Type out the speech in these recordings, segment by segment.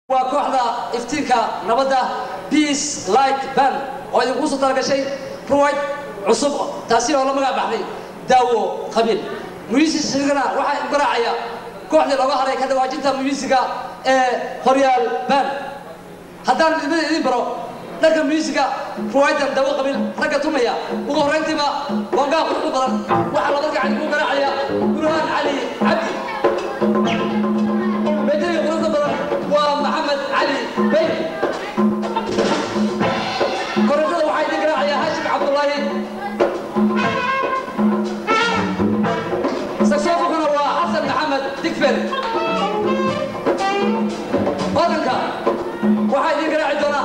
وكوحدة افتيكا نبدا بيس لايك بان وإذا كنت تلقى شيء رويد عصب تأثير ولا مقع بحري داو قبيل ميوزيك سيغنا واحد قراعية كوحدة لو غهري كده واجدها ميوزيكا هوريال بان هدان البدء برو لكن ميوزيكا رويدا داو قبيل رقا توميا وغورينتي ما وانقا قرق بدن وحا لبقى عن قراعية قرآن علي عبدي بدري قرق بدن ومحمد علي بيبي كورنتو waxay digraacaya Hashim Abdullahi saxophone waa Hassan Mohamed Dikfer odanka waxay digraaci doona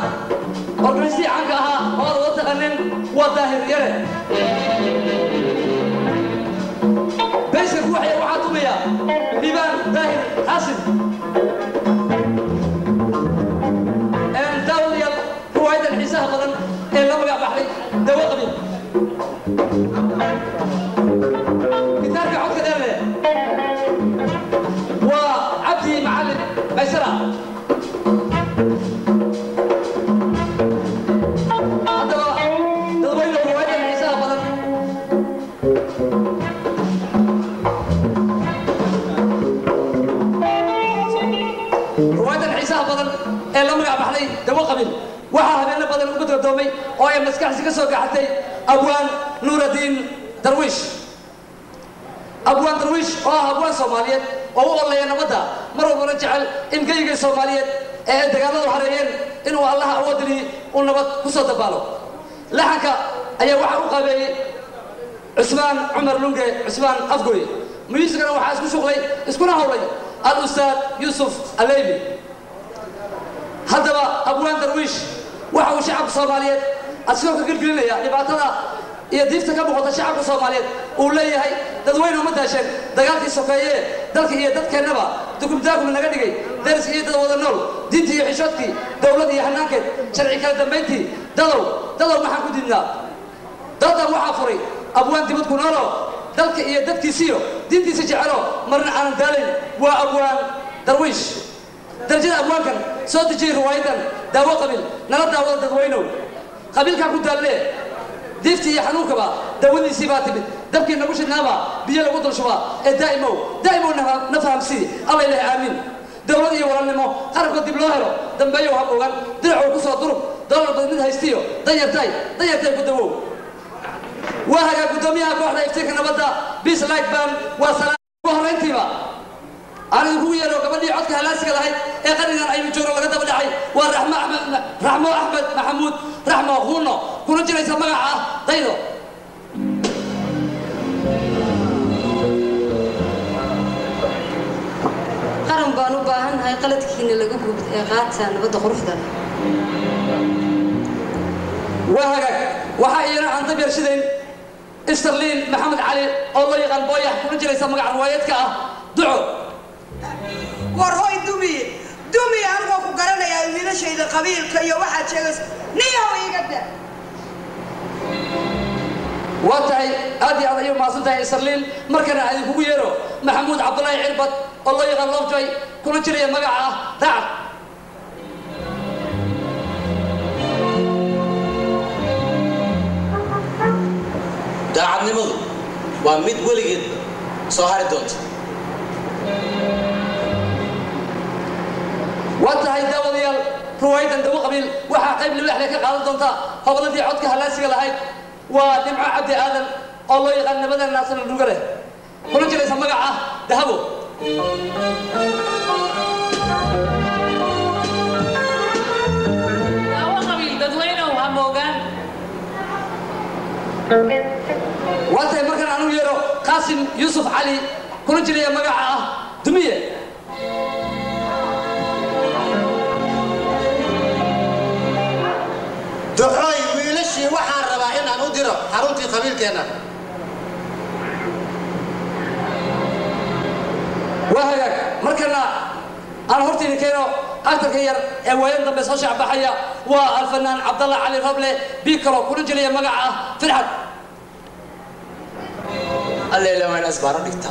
organisi canka aha oo wada taqanin waa daahir yare beesha waxa tumaya Liban Daahir Hasan رويدا الحساب بدن إلا ما بحري دوقني كتارك عود كذا وعبدي معلم ميسرة هذا تضمين رويدا الحساب بدن رويدا الحساب بدن إلا ما بحري دوقني waxaa habeenna badan ugu dardoomay oo ay maskaxsi ka soo gaxatay abwaan nuuraddiin darwiish abwaan darwiish oo ah abwaan soomaaliyeed oo u olleeya nabadda mar walbana jecel in geyga soomaaliyeed ee dagaaladu hareeyeen inuu allaha awoodili uu nabad ku soo dabaalo laxanka ayaa waxa u qabeeyey cusmaan cumar lunge cusmaan afgoy muusikana waxaa isku shuqlay iskuna howlay al-ustaad yuusuf aleybi haddaba abwaan darwiish waxa uu shacabka Soomaaliyeed asoo ka galgelinaya dhibaatada iyo diifta ka muuqata shacabka Soomaaliyeed uu leeyahay dadweyne uma daasheen dagaalkii sokeeye dalka iyo dadkeenaba dukumdaagum naga dhigay daris iyo dad wada nool diinta iyo xishoodkii dawladda iyo hanaankeed sharci kala dambeyntii dadow maxaan ku diidnaa dadan waxaa furay abwaan dibad ku noolo dalka iyo dadkiisiyo diintiisa jecelo marna aanan daalin waa abwaan darwiish درجة أبوان كان صوت جي روايدا داو قبل نرد داو ددوينو قبل كان كنت له ديفتي يحنوك با داوني سيباتي دبكي نبوش النابا بيجي قطر شوا دائمو نفهم سي الله إله آمين دولتي ورنمو خرب قد بلوهرو دنبيو هبوغان درعو كسو ضرب دولار بدمد هايستيو ضيرتاي قدوو وهاga قدوميها كوحدة يفتيك نبدا بيس لايك بان وسلام وهرينتي با أنا أقول يا رب قبل يعطك هلاسك لهاي قرنا أي مجور ولا قدام لهاي ورحمة أحمد محمود رحمة أخونا كنا جري سماعة طيب قرن بانو باهن هاي قلتك إن اللي جوب قات أنا بدي غرف ده وهاي عن طبيعة شدين استرلين محمد علي الله يغن بويا كنا جري سماعة روايتك دعو warhoy dumi anigoo ku garanaya wiilashayda qabiilka iyo waxa jeegas niyow iga daa watahay aadi aad ma santahay sarliin markana ay kugu yeero maxamuud cabdullaahi cirbad oo loo yaqaan lofjay kuna jiray magaca daacad daacadnimadu waa mid weligeed soo hari doonta وانتهي داوديال رويدا دو قبيل وحا قيب لوحده كقادن دونتا هبلدي codka halaasiga lahayd waa nimco cabdi aadan oo loo yaqaan nabada naasir dhugale kuna jiray magaca dahabo waa qabiil dadweyne oo hamoogan وانتهي markan aanu yeero Qaasim Yusuf Ali kuna jiray magaca dumiye دحوي ويلشي waxaan rabaa in aan u diro xaruntii qabiilkeena وهاك مركنا أنا هرتي كينو أكثر كير وين ضم بس هشع بحيا والفنان عبد الله علي ربله بيكرو كل جلية مقعة فرحت الليلة وين أسبار دكتا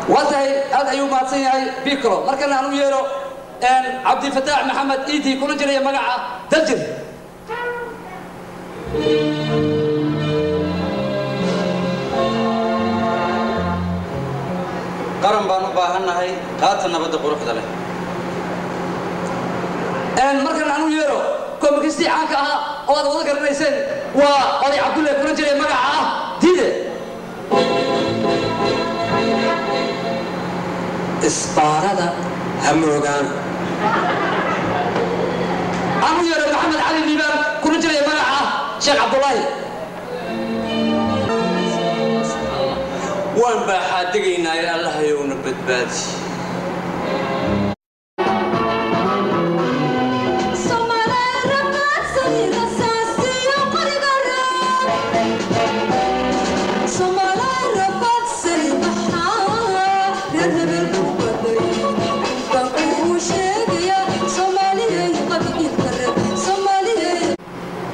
وانتهي هذا أيوب ماتسي هاي بيكرو مركنا أنو يرو أن عبد الفتاح محمد إيدي كل جري مقعة دلجل قرن بانو باهنا هاي قاتلنا بدأ قروح ذله أن مركنا أنو يرو كم كستي عنك أو هذا وضع الرئيسين وقضي عبد الله كل جري مقعة ديده إسبارة هموغان أنو يرو محمد علي الإمام كل جري مقعة شيخ عبد الله وان بحادقينا يا الله يون بدبادي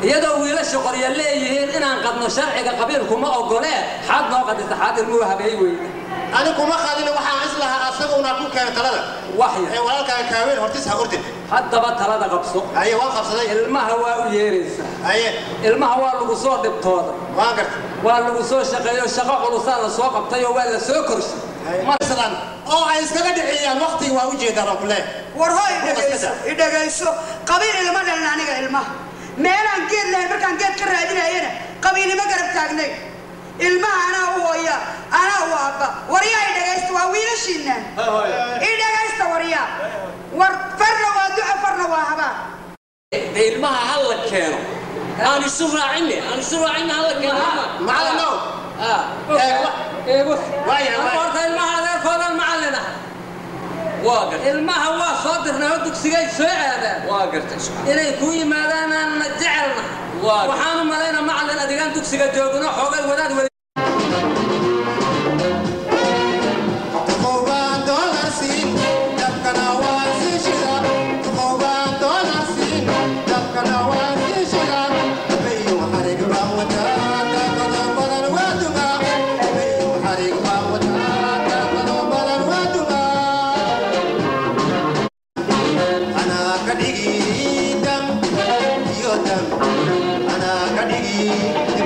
iyadoo wiilasha qorya leeyihiin inaan qadno sharciga qabiilku ma ogolee xad noo qadista xaadir muu habeey weyn أنا كم خالي waxaan islaha asaga una ku keen talada waxya ee walaalka kaaween hortiis ha urtid haddaba talada qabso ay waan qabsaday ilmaha waa u yeeraysa ay ilmaha waa lagu soo dhibtooda waan gartay waa lagu soo shaqeeyo shaqo culusaa la soo qabtay oo waa la soo korshay marsadan oo ay iskaga dhiciyaan waqtiga waa u jeedaan oo kale war hooy idhagayso qabiil ilma dhalin aniga ilmaha meelaan geed lahayn markaan geed ka raadinayana qabiilnimo garab taagnay ilmaha anaa u hooya anaa u aabba waryaa idhagaysta waa wiilashiinaan idhagaysta waryaa war farna waa duco farna waa habaan ilmaha halla keeno aan isu raacine halla keeno macallino horta ilmaha adeerkoodan macallina واقر ilmaha waa soo dirnay oo dugsigay soo aadaan واقر inay ku yimaadaan aan jecelna waxaan u maleynaa macallin adigaan dugsiga joogno xoogay wadaad أنا كديجي